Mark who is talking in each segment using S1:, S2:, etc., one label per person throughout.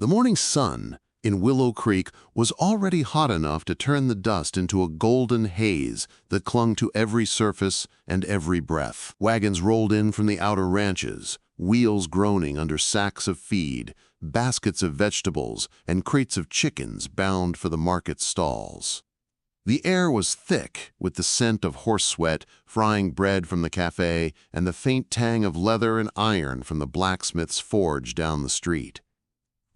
S1: The morning sun in Willow Creek was already hot enough to turn the dust into a golden haze that clung to every surface and every breath. Wagons rolled in from the outer ranches, wheels groaning under sacks of feed, baskets of vegetables, and crates of chickens bound for the market stalls. The air was thick with the scent of horse sweat, frying bread from the cafe, and the faint tang of leather and iron from the blacksmith's forge down the street.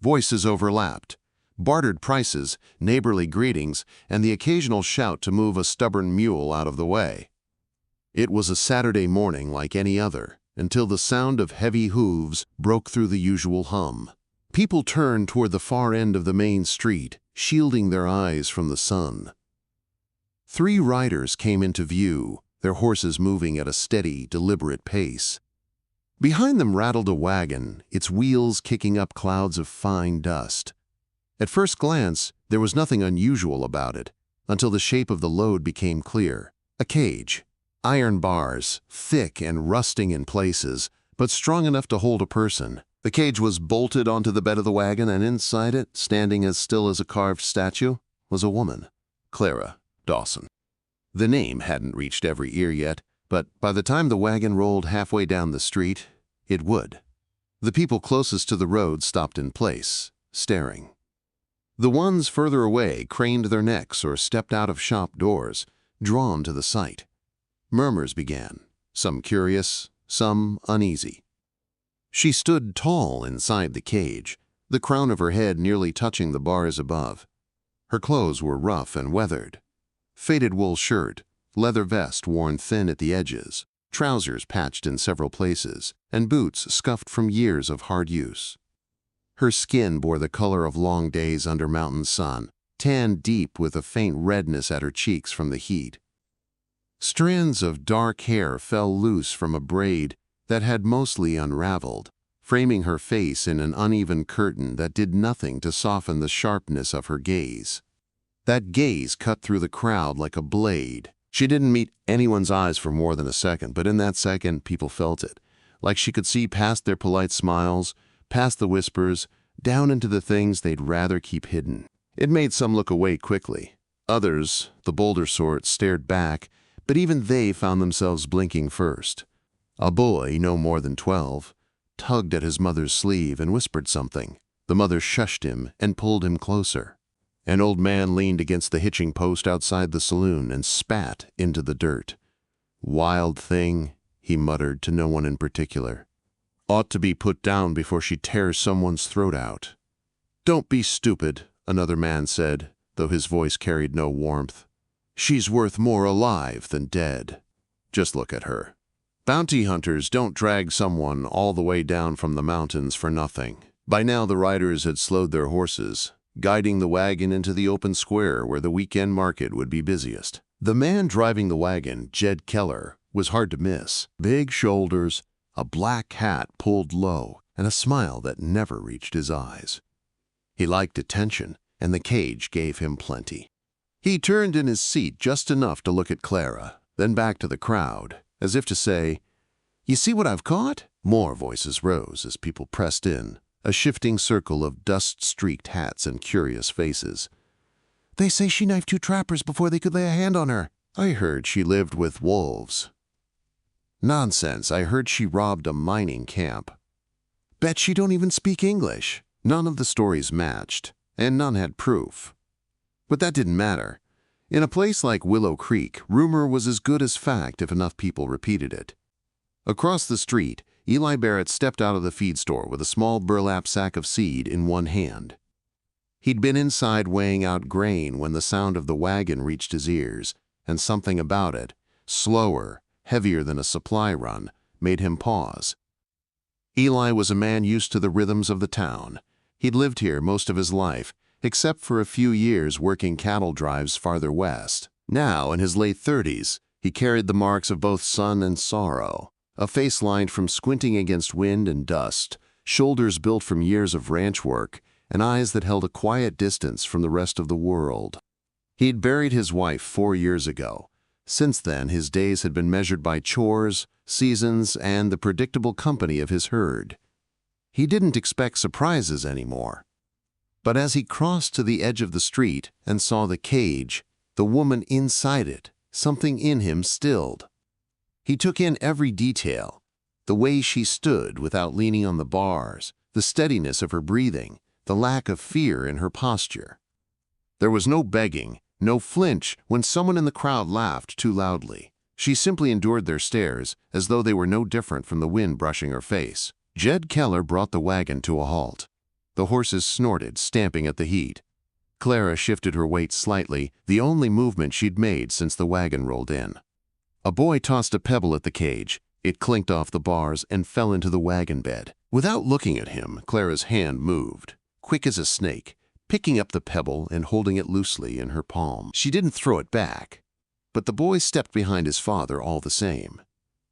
S1: Voices overlapped, bartered prices, neighborly greetings, and the occasional shout to move a stubborn mule out of the way. It was a Saturday morning like any other, until the sound of heavy hooves broke through the usual hum. People turned toward the far end of the main street, shielding their eyes from the sun. 3 riders came into view, their horses moving at a steady, deliberate pace. Behind them rattled a wagon, its wheels kicking up clouds of fine dust. At first glance, there was nothing unusual about it, until the shape of the load became clear. A cage. Iron bars, thick and rusting in places, but strong enough to hold a person. The cage was bolted onto the bed of the wagon, and inside it, standing as still as a carved statue, was a woman, Clara Dawson. The name hadn't reached every ear yet, but by the time the wagon rolled halfway down the street, it would. The people closest to the road stopped in place, staring. The ones further away craned their necks or stepped out of shop doors, drawn to the sight. Murmurs began, some curious, some uneasy. She stood tall inside the cage, the crown of her head nearly touching the bars above. Her clothes were rough and weathered. Faded wool shirt, leather vest worn thin at the edges, trousers patched in several places, and boots scuffed from years of hard use. Her skin bore the color of long days under mountain sun, tanned deep with a faint redness at her cheeks from the heat. Strands of dark hair fell loose from a braid that had mostly unraveled, framing her face in an uneven curtain that did nothing to soften the sharpness of her gaze. That gaze cut through the crowd like a blade. She didn't meet anyone's eyes for more than a second, but in that second, people felt it, like she could see past their polite smiles, past the whispers, down into the things they'd rather keep hidden. It made some look away quickly. Others, the bolder sort, stared back, but even they found themselves blinking first. A boy, no more than 12, tugged at his mother's sleeve and whispered something. The mother shushed him and pulled him closer. An old man leaned against the hitching post outside the saloon and spat into the dirt. "Wild thing," he muttered to no one in particular. "Ought to be put down before she tears someone's throat out." "Don't be stupid," another man said, though his voice carried no warmth. "She's worth more alive than dead. Just look at her. Bounty hunters don't drag someone all the way down from the mountains for nothing." By now the riders had slowed their horses, guiding the wagon into the open square where the weekend market would be busiest. The man driving the wagon, Jed Keller, was hard to miss. Big shoulders, a black hat pulled low, and a smile that never reached his eyes. He liked attention, and the cage gave him plenty. He turned in his seat just enough to look at Clara, then back to the crowd, as if to say, "You see what I've caught?" More voices rose as people pressed in, a shifting circle of dust-streaked hats and curious faces. "They say she knifed 2 trappers before they could lay a hand on her." "I heard she lived with wolves." "Nonsense, I heard she robbed a mining camp." "Bet she don't even speak English." None of the stories matched, and none had proof. But that didn't matter. In a place like Willow Creek, rumor was as good as fact if enough people repeated it. Across the street, Eli Barrett stepped out of the feed store with a small burlap sack of seed in one hand. He'd been inside weighing out grain when the sound of the wagon reached his ears, and something about it, slower, heavier than a supply run, made him pause. Eli was a man used to the rhythms of the town. He'd lived here most of his life, except for a few years working cattle drives farther west. Now, in his late 30s, he carried the marks of both sun and sorrow. A face lined from squinting against wind and dust, shoulders built from years of ranch work, and eyes that held a quiet distance from the rest of the world. He'd buried his wife 4 years ago. Since then, his days had been measured by chores, seasons, and the predictable company of his herd. He didn't expect surprises anymore. But as he crossed to the edge of the street and saw the cage, the woman inside it, something in him stilled. He took in every detail, the way she stood without leaning on the bars, the steadiness of her breathing, the lack of fear in her posture. There was no begging, no flinch when someone in the crowd laughed too loudly. She simply endured their stares as though they were no different from the wind brushing her face. Jed Keller brought the wagon to a halt. The horses snorted, stamping at the heat. Clara shifted her weight slightly, the only movement she'd made since the wagon rolled in. A boy tossed a pebble at the cage. It clinked off the bars and fell into the wagon bed. Without looking at him, Clara's hand moved, quick as a snake, picking up the pebble and holding it loosely in her palm. She didn't throw it back, but the boy stepped behind his father all the same.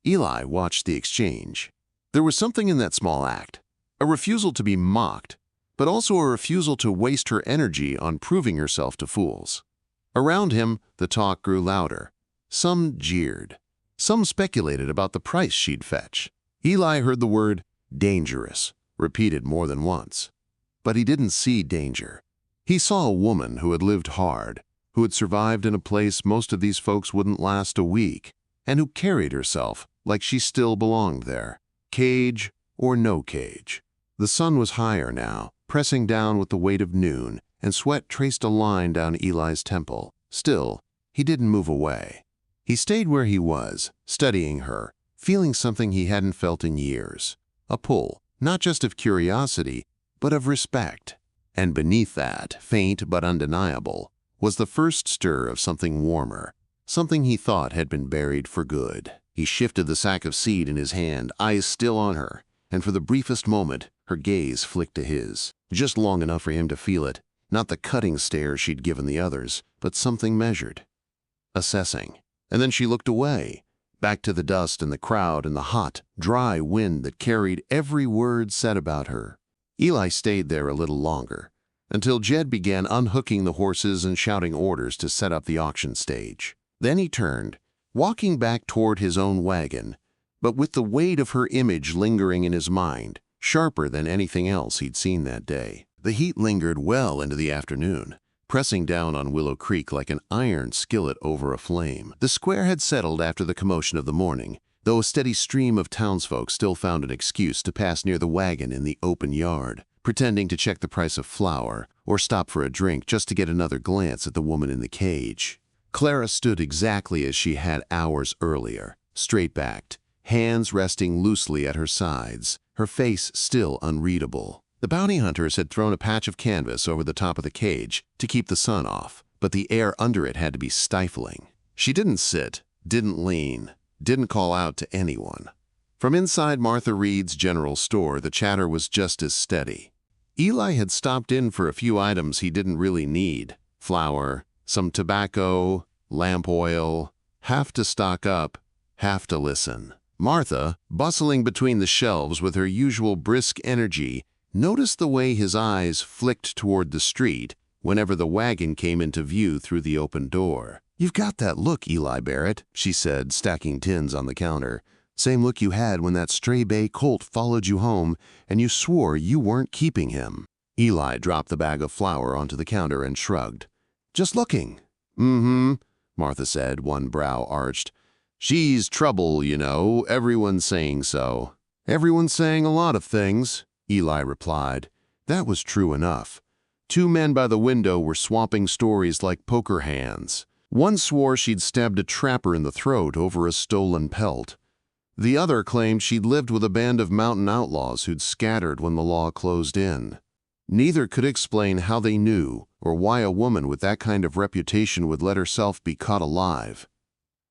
S1: Eli watched the exchange. There was something in that small act, a refusal to be mocked, but also a refusal to waste her energy on proving herself to fools. Around him, the talk grew louder. Some jeered. Some speculated about the price she'd fetch. Eli heard the word dangerous repeated more than once. But he didn't see danger. He saw a woman who had lived hard, who had survived in a place most of these folks wouldn't last a week, and who carried herself like she still belonged there, cage or no cage. The sun was higher now, pressing down with the weight of noon, and sweat traced a line down Eli's temple. Still, he didn't move away. He stayed where he was, studying her, feeling something he hadn't felt in years. A pull, not just of curiosity, but of respect. And beneath that, faint but undeniable, was the first stir of something warmer, something he thought had been buried for good. He shifted the sack of seed in his hand, eyes still on her, and for the briefest moment, her gaze flicked to his. Just long enough for him to feel it, not the cutting stare she'd given the others, but something measured, assessing. And then she looked away, back to the dust and the crowd and the hot, dry wind that carried every word said about her. Eli stayed there a little longer, until Jed began unhooking the horses and shouting orders to set up the auction stage. Then he turned, walking back toward his own wagon, but with the weight of her image lingering in his mind, sharper than anything else he'd seen that day. The heat lingered well into the afternoon, pressing down on Willow Creek like an iron skillet over a flame. The square had settled after the commotion of the morning, though a steady stream of townsfolk still found an excuse to pass near the wagon in the open yard, pretending to check the price of flour or stop for a drink just to get another glance at the woman in the cage. Clara stood exactly as she had hours earlier, straight-backed, hands resting loosely at her sides, her face still unreadable. The bounty hunters had thrown a patch of canvas over the top of the cage to keep the sun off, but the air under it had to be stifling. She didn't sit, didn't lean, didn't call out to anyone. From inside Martha Reed's general store, the chatter was just as steady. Eli had stopped in for a few items he didn't really need: flour, some tobacco, lamp oil, half to stock up, half to listen. Martha, bustling between the shelves with her usual brisk energy, noticed the way his eyes flicked toward the street whenever the wagon came into view through the open door. "You've got that look, Eli Barrett," she said, stacking tins on the counter. "Same look you had when that stray bay colt followed you home and you swore you weren't keeping him." Eli dropped the bag of flour onto the counter and shrugged. "Just looking." "Mm-hmm," Martha said, one brow arched. "She's trouble, you know. Everyone's saying so." "Everyone's saying a lot of things," Eli replied. That was true enough. Two men by the window were swapping stories like poker hands. One swore she'd stabbed a trapper in the throat over a stolen pelt. The other claimed she'd lived with a band of mountain outlaws who'd scattered when the law closed in. Neither could explain how they knew or why a woman with that kind of reputation would let herself be caught alive.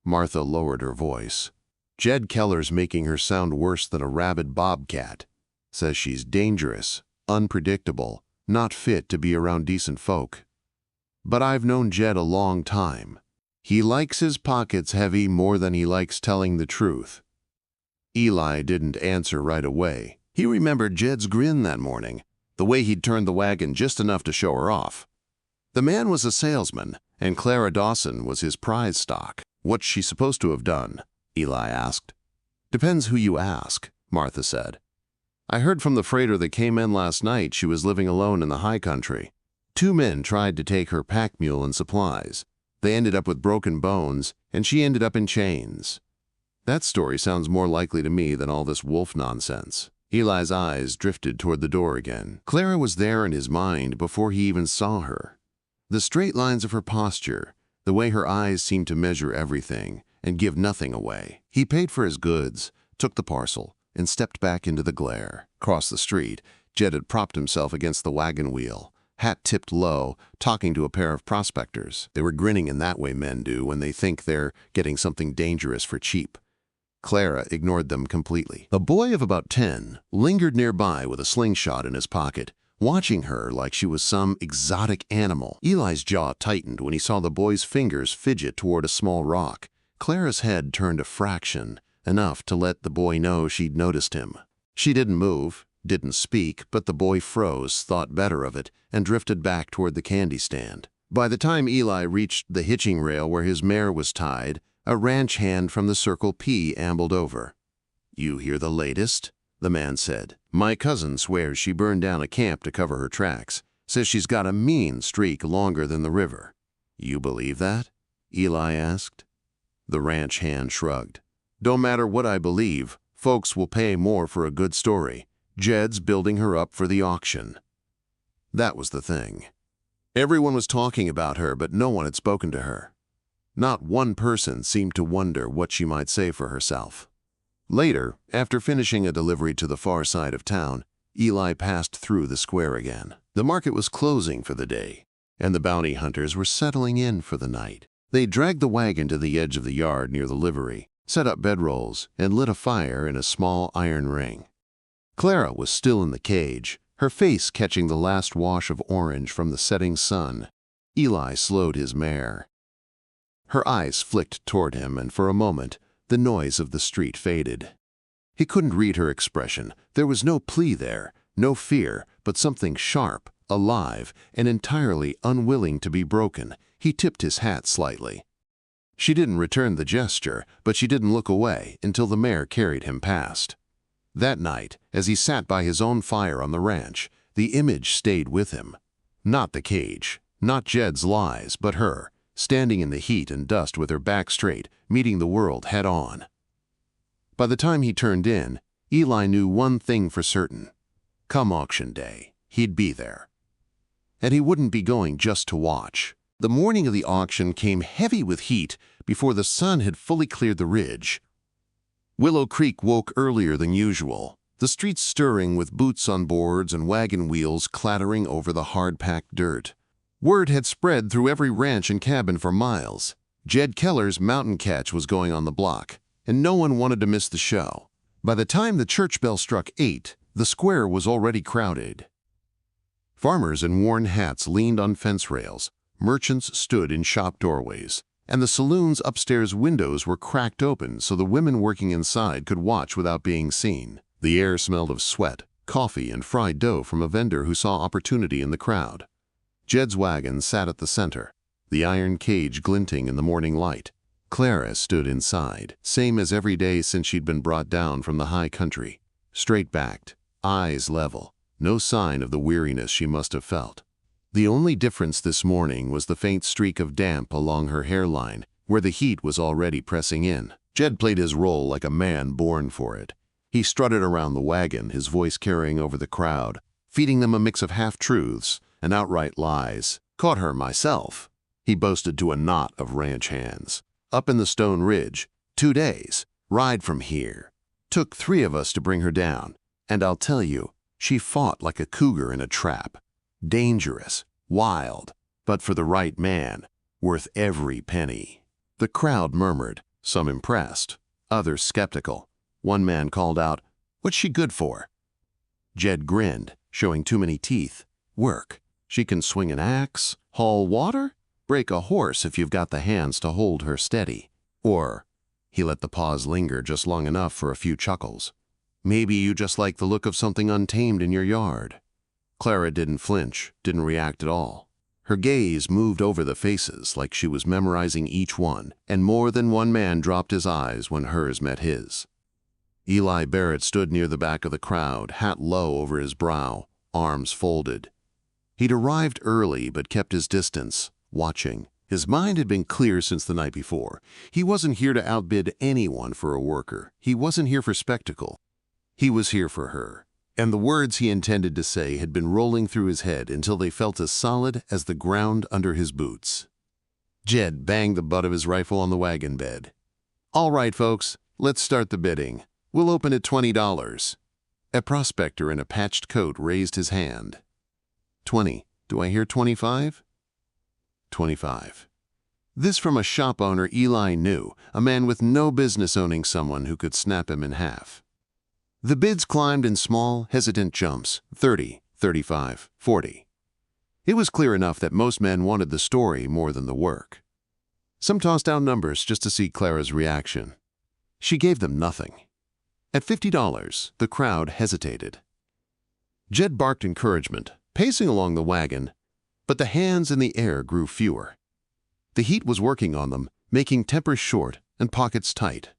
S1: Martha lowered her voice. "Jed Keller's making her sound worse than a rabid bobcat. Says she's dangerous, unpredictable, not fit to be around decent folk. But I've known Jed a long time. He likes his pockets heavy more than he likes telling the truth." Eli didn't answer right away. He remembered Jed's grin that morning, the way he'd turned the wagon just enough to show her off. The man was a salesman, and Clara Dawson was his prize stock. "What's she supposed to have done?" Eli asked. "Depends who you ask," Martha said. I heard from the freighter that came in last night she was living alone in the high country. 2 men tried to take her pack mule and supplies. They ended up with broken bones, and she ended up in chains. That story sounds more likely to me than all this wolf nonsense. Eli's eyes drifted toward the door again. Clara was there in his mind before he even saw her. The straight lines of her posture, the way her eyes seemed to measure everything and give nothing away. He paid for his goods, took the parcel, and stepped back into the glare. Across the street, Jed had propped himself against the wagon wheel, hat tipped low, talking to a pair of prospectors. They were grinning in that way men do when they think they're getting something dangerous for cheap. Clara ignored them completely. A boy of about 10 lingered nearby with a slingshot in his pocket, watching her like she was some exotic animal. Eli's jaw tightened when he saw the boy's fingers fidget toward a small rock. Clara's head turned a fraction, enough to let the boy know she'd noticed him. She didn't move, didn't speak, but the boy froze, thought better of it, and drifted back toward the candy stand. By the time Eli reached the hitching rail where his mare was tied, a ranch hand from the Circle P ambled over. "You hear the latest?" the man said. "My cousin swears she burned down a camp to cover her tracks. Says she's got a mean streak longer than the river." "You believe that?" Eli asked. The ranch hand shrugged. "Don't matter what I believe, folks will pay more for a good story. Jed's building her up for the auction." That was the thing. Everyone was talking about her, but no one had spoken to her. Not one person seemed to wonder what she might say for herself. Later, after finishing a delivery to the far side of town, Eli passed through the square again. The market was closing for the day, and the bounty hunters were settling in for the night. They dragged the wagon to the edge of the yard near the livery, set up bedrolls, and lit a fire in a small iron ring. Clara was still in the cage, her face catching the last wash of orange from the setting sun. Eli slowed his mare. Her eyes flicked toward him, and for a moment, the noise of the street faded. He couldn't read her expression. There was no plea there, no fear, but something sharp, alive, and entirely unwilling to be broken. He tipped his hat slightly. She didn't return the gesture, but she didn't look away until the mare carried him past. That night, as he sat by his own fire on the ranch, the image stayed with him. Not the cage, not Jed's lies, but her, standing in the heat and dust with her back straight, meeting the world head-on. By the time he turned in, Eli knew one thing for certain. Come auction day, he'd be there. And he wouldn't be going just to watch. The morning of the auction came heavy with heat before the sun had fully cleared the ridge. Willow Creek woke earlier than usual, the streets stirring with boots on boards and wagon wheels clattering over the hard-packed dirt. Word had spread through every ranch and cabin for miles. Jed Keller's mountain catch was going on the block, and no one wanted to miss the show. By the time the church bell struck 8, the square was already crowded. Farmers in worn hats leaned on fence rails, merchants stood in shop doorways, and the saloon's upstairs windows were cracked open so the women working inside could watch without being seen. The air smelled of sweat, coffee, and fried dough from a vendor who saw opportunity in the crowd. Jed's wagon sat at the center, the iron cage glinting in the morning light. Clara stood inside, same as every day since she'd been brought down from the high country. Straight-backed, eyes level, no sign of the weariness she must have felt. The only difference this morning was the faint streak of damp along her hairline, where the heat was already pressing in. Jed played his role like a man born for it. He strutted around the wagon, his voice carrying over the crowd, feeding them a mix of half-truths and outright lies. "Caught her myself," he boasted to a knot of ranch hands. "Up in the Stone Ridge, 2 days, ride from here. Took 3 of us to bring her down, and I'll tell you, she fought like a cougar in a trap. Dangerous, wild, but for the right man, worth every penny." The crowd murmured, some impressed, others skeptical. One man called out, "What's she good for?" Jed grinned, showing too many teeth. "Work. She can swing an axe, haul water, break a horse if you've got the hands to hold her steady. Or," he let the pause linger just long enough for a few chuckles, "maybe you just like the look of something untamed in your yard." Clara didn't flinch, didn't react at all. Her gaze moved over the faces like she was memorizing each one, and more than one man dropped his eyes when hers met his. Eli Barrett stood near the back of the crowd, hat low over his brow, arms folded. He'd arrived early but kept his distance, watching. His mind had been clear since the night before. He wasn't here to outbid anyone for a worker. He wasn't here for spectacle. He was here for her. And the words he intended to say had been rolling through his head until they felt as solid as the ground under his boots. Jed banged the butt of his rifle on the wagon bed. "All right, folks, let's start the bidding. We'll open at $20. A prospector in a patched coat raised his hand. 20. Do I hear 25? 25. This from a shop owner Eli knew, a man with no business owning someone who could snap him in half. The bids climbed in small, hesitant jumps, 30, 35, 40. It was clear enough that most men wanted the story more than the work. Some tossed out numbers just to see Clara's reaction. She gave them nothing. At $50, the crowd hesitated. Jed barked encouragement, pacing along the wagon, but the hands in the air grew fewer. The heat was working on them, making tempers short and pockets tight.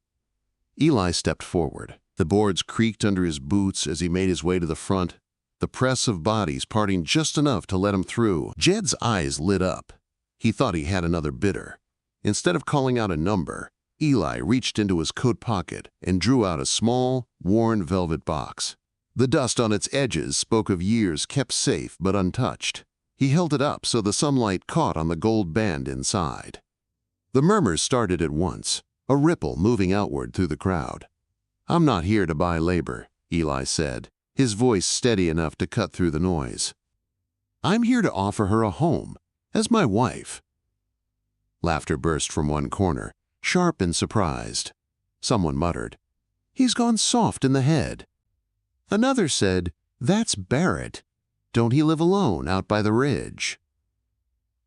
S1: Eli stepped forward. The boards creaked under his boots as he made his way to the front, the press of bodies parting just enough to let him through. Jed's eyes lit up. He thought he had another bidder. Instead of calling out a number, Eli reached into his coat pocket and drew out a small, worn velvet box. The dust on its edges spoke of years kept safe but untouched. He held it up so the sunlight caught on the gold band inside. The murmurs started at once, a ripple moving outward through the crowd. "I'm not here to buy labor," Eli said, his voice steady enough to cut through the noise. "I'm here to offer her a home, as my wife." Laughter burst from one corner, sharp and surprised. Someone muttered, "He's gone soft in the head." Another said, "That's Barrett. Don't he live alone out by the ridge?"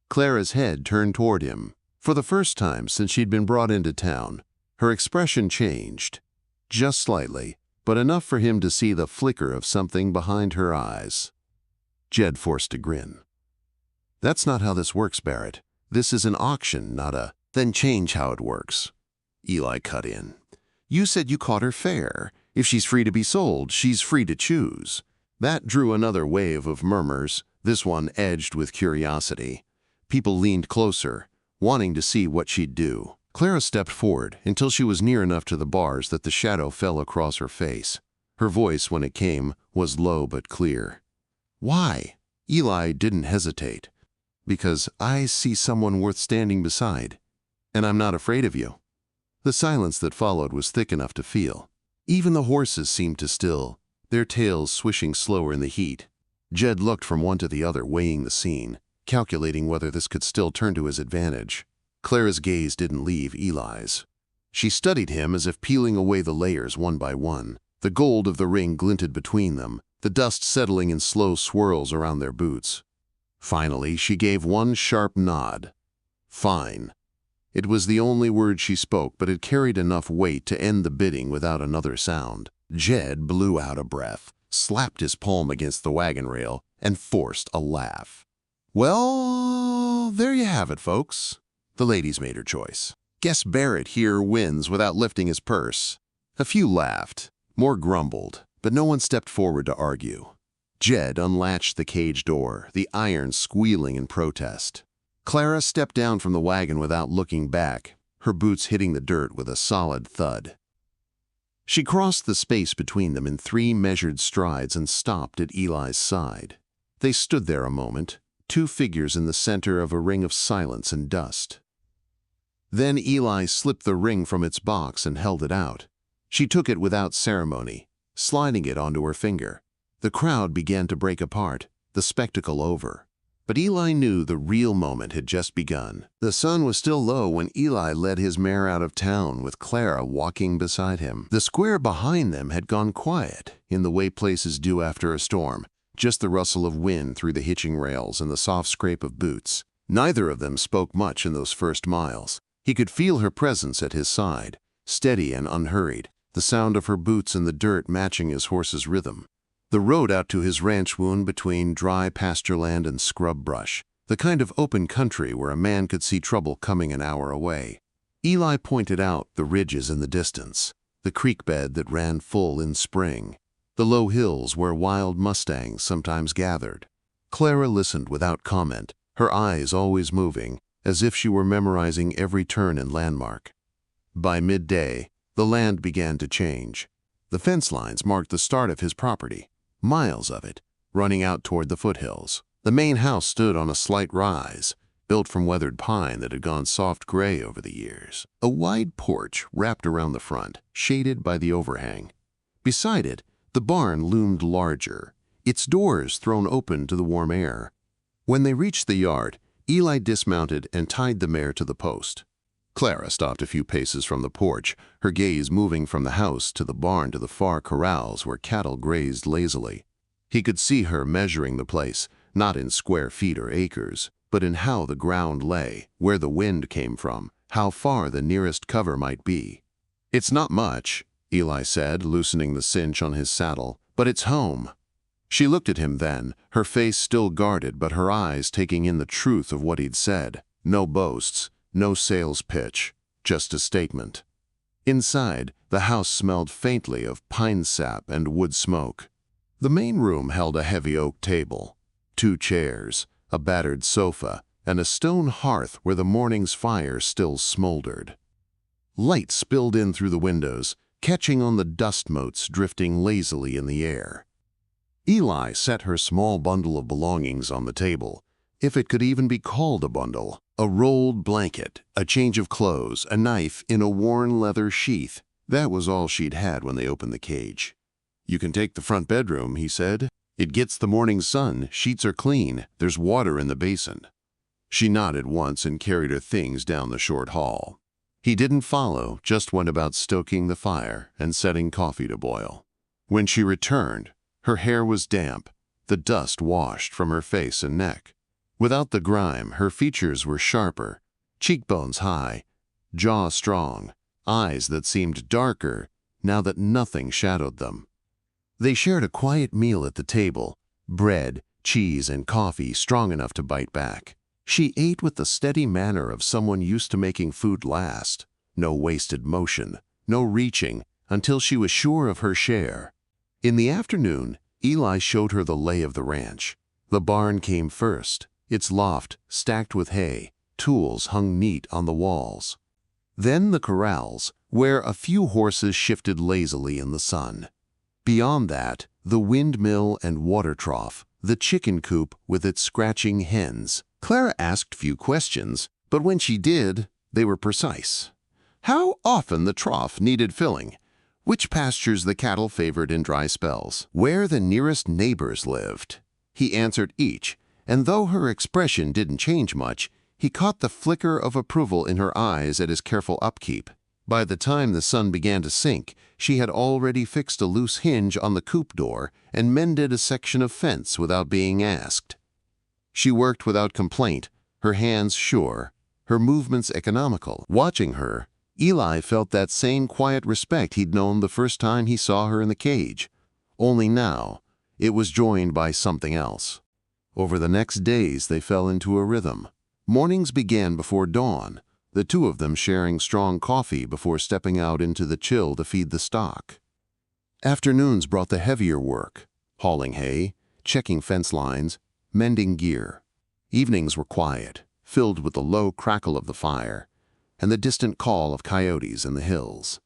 S1: Clara's head turned toward him. For the first time since she'd been brought into town, her expression changed. Just slightly, but enough for him to see the flicker of something behind her eyes. Jed forced a grin. "That's not how this works, Barrett. This is an auction, not a—" "Then change how it works," Eli cut in. "You said you caught her fair. If she's free to be sold, she's free to choose." That drew another wave of murmurs, this one edged with curiosity. People leaned closer, wanting to see what she'd do. Clara stepped forward until she was near enough to the bars that the shadow fell across her face. Her voice, when it came, was low but clear. "Why?" Eli didn't hesitate. "Because I see someone worth standing beside. And I'm not afraid of you." The silence that followed was thick enough to feel. Even the horses seemed to still, their tails swishing slower in the heat. Jed looked from one to the other, weighing the scene, calculating whether this could still turn to his advantage. Clara's gaze didn't leave Eli's. She studied him as if peeling away the layers one by one. The gold of the ring glinted between them, the dust settling in slow swirls around their boots. Finally, she gave one sharp nod. "Fine." It was the only word she spoke, but it carried enough weight to end the bidding without another sound. Jed blew out a breath, slapped his palm against the wagon rail, and forced a laugh. "Well, there you have it, folks. The lady's made her choice. Guess Barrett here wins without lifting his purse." A few laughed, more grumbled, but no one stepped forward to argue. Jed unlatched the cage door, the iron squealing in protest. Clara stepped down from the wagon without looking back, her boots hitting the dirt with a solid thud. She crossed the space between them in 3 measured strides and stopped at Eli's side. They stood there a moment, 2 figures in the center of a ring of silence and dust. Then Eli slipped the ring from its box and held it out. She took it without ceremony, sliding it onto her finger. The crowd began to break apart, the spectacle over. But Eli knew the real moment had just begun. The sun was still low when Eli led his mare out of town with Clara walking beside him. The square behind them had gone quiet, in the way places do after a storm, just the rustle of wind through the hitching rails and the soft scrape of boots. Neither of them spoke much in those first miles. He could feel her presence at his side, steady and unhurried, the sound of her boots in the dirt matching his horse's rhythm. The road out to his ranch wound between dry pasture land and scrub brush, the kind of open country where a man could see trouble coming an hour away. Eli pointed out the ridges in the distance. the creek bed that ran full in spring, the low hills where wild mustangs sometimes gathered. Clara listened without comment, her eyes always moving, as if she were memorizing every turn and landmark. By midday, the land began to change. The fence lines marked the start of his property, miles of it, running out toward the foothills. The main house stood on a slight rise, built from weathered pine that had gone soft gray over the years. A wide porch wrapped around the front, shaded by the overhang. Beside it, the barn loomed larger, its doors thrown open to the warm air. When they reached the yard, Eli dismounted and tied the mare to the post. Clara stopped a few paces from the porch, her gaze moving from the house to the barn to the far corrals where cattle grazed lazily. He could see her measuring the place, not in square feet or acres, but in how the ground lay, where the wind came from, how far the nearest cover might be. "It's not much," Eli said, loosening the cinch on his saddle, "but it's home." She looked at him then, her face still guarded but her eyes taking in the truth of what he'd said. No boasts, no sales pitch, just a statement. Inside, the house smelled faintly of pine sap and wood smoke. The main room held a heavy oak table, 2 chairs, a battered sofa, and a stone hearth where the morning's fire still smoldered. Light spilled in through the windows, catching on the dust motes drifting lazily in the air. Eli set her small bundle of belongings on the table, if it could even be called a bundle. A rolled blanket, a change of clothes, a knife in a worn leather sheath. That was all she'd had when they opened the cage. "You can take the front bedroom," he said. "It gets the morning sun, sheets are clean, there's water in the basin." She nodded once and carried her things down the short hall. He didn't follow, just went about stoking the fire and setting coffee to boil. When she returned, her hair was damp, the dust washed from her face and neck. Without the grime, her features were sharper, cheekbones high, jaw strong, eyes that seemed darker now that nothing shadowed them. They shared a quiet meal at the table, bread, cheese, and coffee strong enough to bite back. She ate with the steady manner of someone used to making food last. No wasted motion, no reaching, until she was sure of her share. In the afternoon, Eli showed her the lay of the ranch. The barn came first, its loft stacked with hay, tools hung neat on the walls. Then the corrals, where a few horses shifted lazily in the sun. Beyond that, the windmill and water trough, the chicken coop with its scratching hens. Clara asked few questions, but when she did, they were precise. How often the trough needed filling, which pastures the cattle favored in dry spells, where the nearest neighbors lived. He answered each, and though her expression didn't change much, he caught the flicker of approval in her eyes at his careful upkeep. By the time the sun began to sink, she had already fixed a loose hinge on the coop door and mended a section of fence without being asked. She worked without complaint, her hands sure, her movements economical. Watching her, Eli felt that same quiet respect he'd known the first time he saw her in the cage. Only now, it was joined by something else. Over the next days, they fell into a rhythm. Mornings began before dawn, the two of them sharing strong coffee before stepping out into the chill to feed the stock. Afternoons brought the heavier work, hauling hay, checking fence lines, mending gear. Evenings were quiet, filled with the low crackle of the fire and the distant call of coyotes in the hills.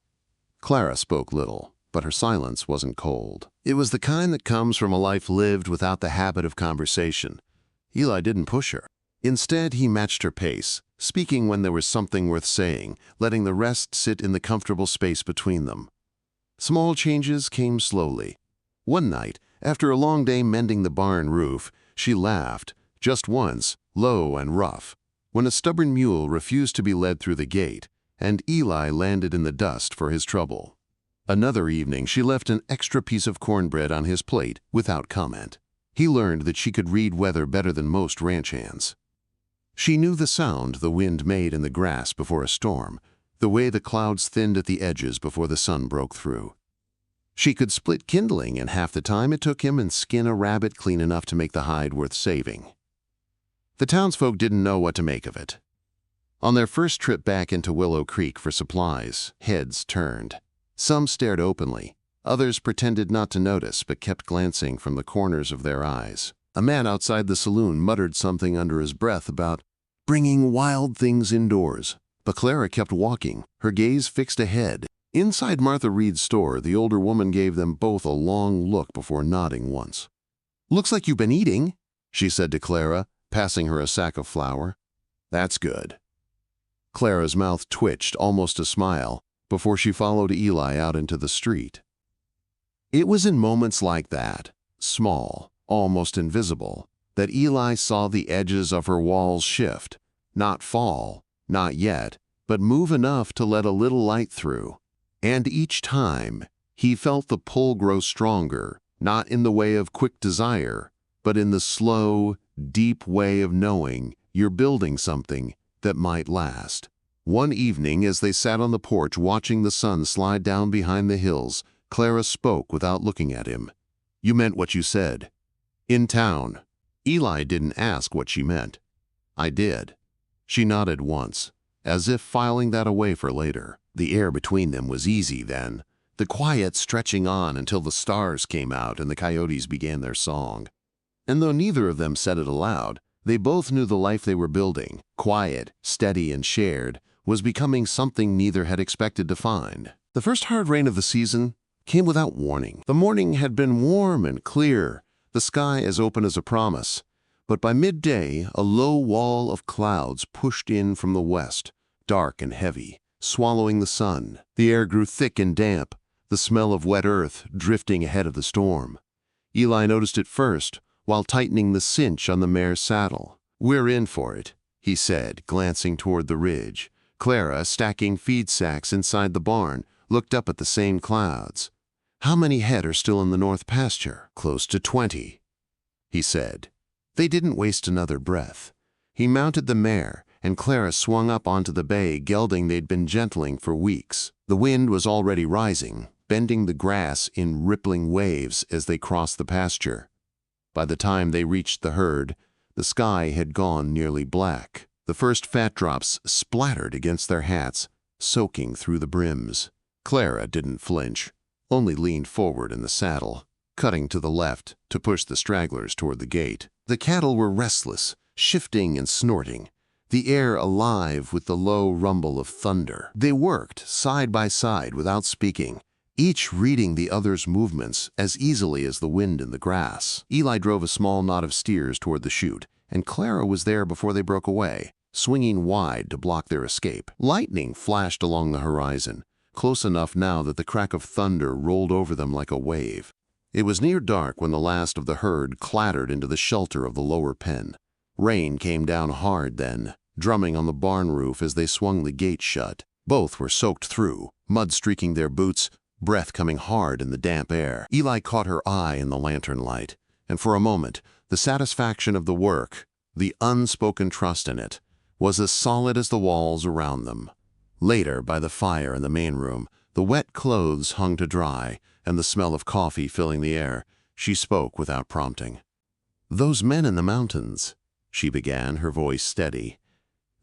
S1: Clara spoke little, but her silence wasn't cold. It was the kind that comes from a life lived without the habit of conversation. Eli didn't push her. Instead, he matched her pace, speaking when there was something worth saying, letting the rest sit in the comfortable space between them. Small changes came slowly. One night, after a long day mending the barn roof, she laughed, just once, low and rough, when a stubborn mule refused to be led through the gate, and Eli landed in the dust for his trouble. Another evening, she left an extra piece of cornbread on his plate without comment. He learned that she could read weather better than most ranch hands. She knew the sound the wind made in the grass before a storm, the way the clouds thinned at the edges before the sun broke through. She could split kindling in half the time it took him and skin a rabbit clean enough to make the hide worth saving. The townsfolk didn't know what to make of it. On their first trip back into Willow Creek for supplies, heads turned. Some stared openly. Others pretended not to notice but kept glancing from the corners of their eyes. A man outside the saloon muttered something under his breath about bringing wild things indoors. But Clara kept walking, her gaze fixed ahead. Inside Martha Reed's store, the older woman gave them both a long look before nodding once. "Looks like you've been eating," she said to Clara, passing her a sack of flour. "That's good." Clara's mouth twitched almost a smile before she followed Eli out into the street. It was in moments like that, small, almost invisible, that Eli saw the edges of her walls shift, not fall, not yet, but move enough to let a little light through. And each time, he felt the pull grow stronger, not in the way of quick desire, but in the slow, deep way of knowing you're building something that might last. One evening, as they sat on the porch watching the sun slide down behind the hills, Clara spoke without looking at him. "You meant what you said. In town." Eli didn't ask what she meant. "I did." She nodded once, as if filing that away for later. The air between them was easy then, the quiet stretching on until the stars came out and the coyotes began their song. And though neither of them said it aloud, they both knew the life they were building, quiet, steady, and shared, was becoming something neither had expected to find. The first hard rain of the season came without warning. The morning had been warm and clear, the sky as open as a promise. But by midday, a low wall of clouds pushed in from the west, dark and heavy, swallowing the sun. The air grew thick and damp, the smell of wet earth drifting ahead of the storm. Eli noticed it first, while tightening the cinch on the mare's saddle. "We're in for it," he said, glancing toward the ridge. Clara, stacking feed sacks inside the barn, looked up at the same clouds. "How many head are still in the north pasture?" "Close to 20, he said. They didn't waste another breath. He mounted the mare, and Clara swung up onto the bay gelding they'd been gentling for weeks. The wind was already rising, bending the grass in rippling waves as they crossed the pasture. By the time they reached the herd, the sky had gone nearly black. The first fat drops splattered against their hats, soaking through the brims. Clara didn't flinch, only leaned forward in the saddle, cutting to the left to push the stragglers toward the gate. The cattle were restless, shifting and snorting, the air alive with the low rumble of thunder. They worked side by side without speaking, each reading the other's movements as easily as the wind in the grass. Eli drove a small knot of steers toward the chute, and Clara was there before they broke away, swinging wide to block their escape. Lightning flashed along the horizon, close enough now that the crack of thunder rolled over them like a wave. It was near dark when the last of the herd clattered into the shelter of the lower pen. Rain came down hard then, drumming on the barn roof as they swung the gate shut. Both were soaked through, mud streaking their boots, breath coming hard in the damp air. Eli caught her eye in the lantern light, and for a moment, the satisfaction of the work, the unspoken trust in it, was as solid as the walls around them. Later, by the fire in the main room, the wet clothes hung to dry, and the smell of coffee filling the air, she spoke without prompting. "Those men in the mountains," she began, her voice steady.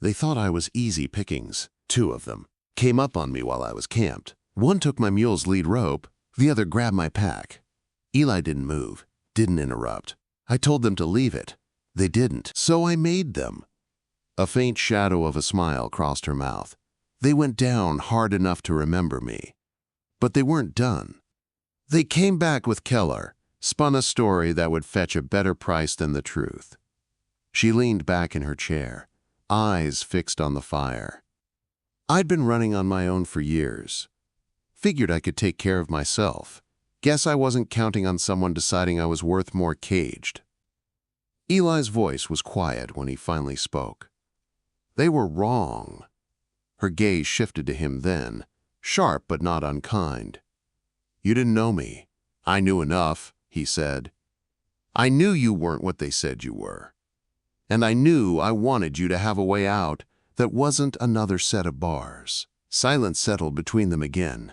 S1: "They thought I was easy pickings. 2 of them came up on me while I was camped. One took my mule's lead rope, the other grabbed my pack." Eli didn't move, didn't interrupt. "I told them to leave it. They didn't, so I made them." A faint shadow of a smile crossed her mouth. "They went down hard enough to remember me. But they weren't done. They came back with Keller, spun a story that would fetch a better price than the truth." She leaned back in her chair, eyes fixed on the fire. "I'd been running on my own for years. Figured I could take care of myself. Guess I wasn't counting on someone deciding I was worth more caged." Eli's voice was quiet when he finally spoke. "They were wrong." Her gaze shifted to him then, sharp but not unkind. "You didn't know me." "I knew enough," he said. "I knew you weren't what they said you were. And I knew I wanted you to have a way out that wasn't another set of bars." Silence settled between them again,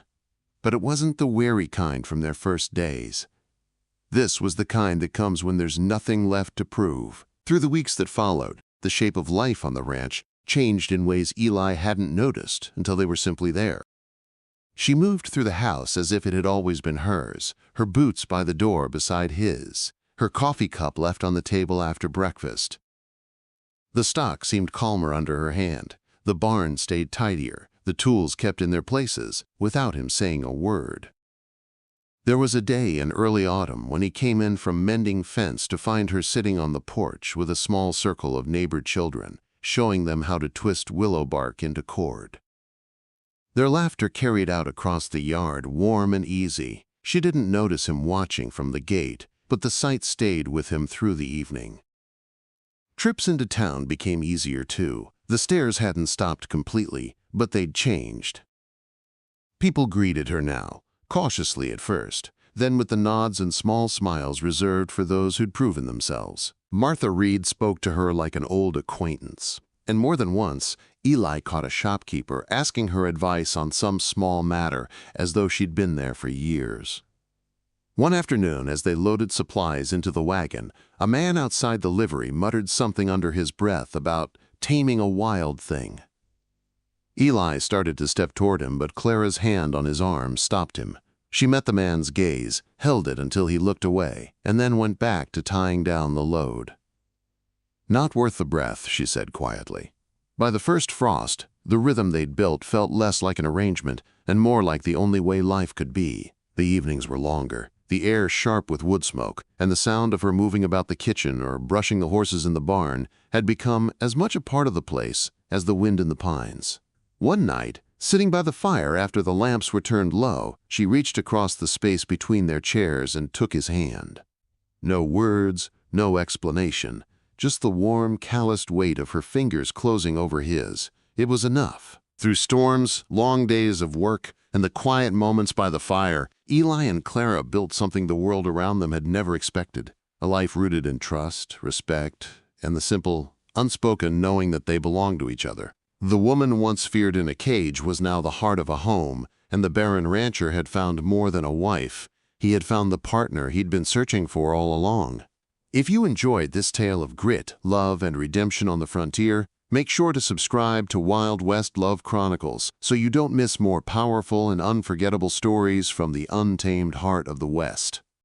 S1: but it wasn't the weary kind from their first days. This was the kind that comes when there's nothing left to prove. Through the weeks that followed, the shape of life on the ranch changed in ways Eli hadn't noticed until they were simply there. She moved through the house as if it had always been hers, her boots by the door beside his, her coffee cup left on the table after breakfast. The stock seemed calmer under her hand. The barn stayed tidier, the tools kept in their places, without him saying a word. There was a day in early autumn when he came in from mending fence to find her sitting on the porch with a small circle of neighbor children, showing them how to twist willow bark into cord. Their laughter carried out across the yard, warm and easy. She didn't notice him watching from the gate, but the sight stayed with him through the evening. Trips into town became easier too. The stairs hadn't stopped completely, but they'd changed. People greeted her now, cautiously at first, then with the nods and small smiles reserved for those who'd proven themselves. Martha Reed spoke to her like an old acquaintance, and more than once, Eli caught a shopkeeper asking her advice on some small matter as though she'd been there for years. One afternoon, as they loaded supplies into the wagon, a man outside the livery muttered something under his breath about taming a wild thing. Eli started to step toward him, but Clara's hand on his arm stopped him. She met the man's gaze, held it until he looked away, and then went back to tying down the load. "Not worth the breath," she said quietly. By the first frost, the rhythm they'd built felt less like an arrangement and more like the only way life could be. The evenings were longer, the air sharp with wood smoke, and the sound of her moving about the kitchen or brushing the horses in the barn had become as much a part of the place as the wind in the pines. One night, sitting by the fire after the lamps were turned low, she reached across the space between their chairs and took his hand. No words, no explanation, just the warm, calloused weight of her fingers closing over his. It was enough. Through storms, long days of work, and the quiet moments by the fire, Eli and Clara built something the world around them had never expected. A life rooted in trust, respect, and the simple, unspoken knowing that they belonged to each other. The woman once feared in a cage was now the heart of a home, and the Barren rancher had found more than a wife. He had found the partner he'd been searching for all along. If you enjoyed this tale of grit, love, and redemption on the frontier, make sure to subscribe to Wild West Love Chronicles so you don't miss more powerful and unforgettable stories from the untamed heart of the West.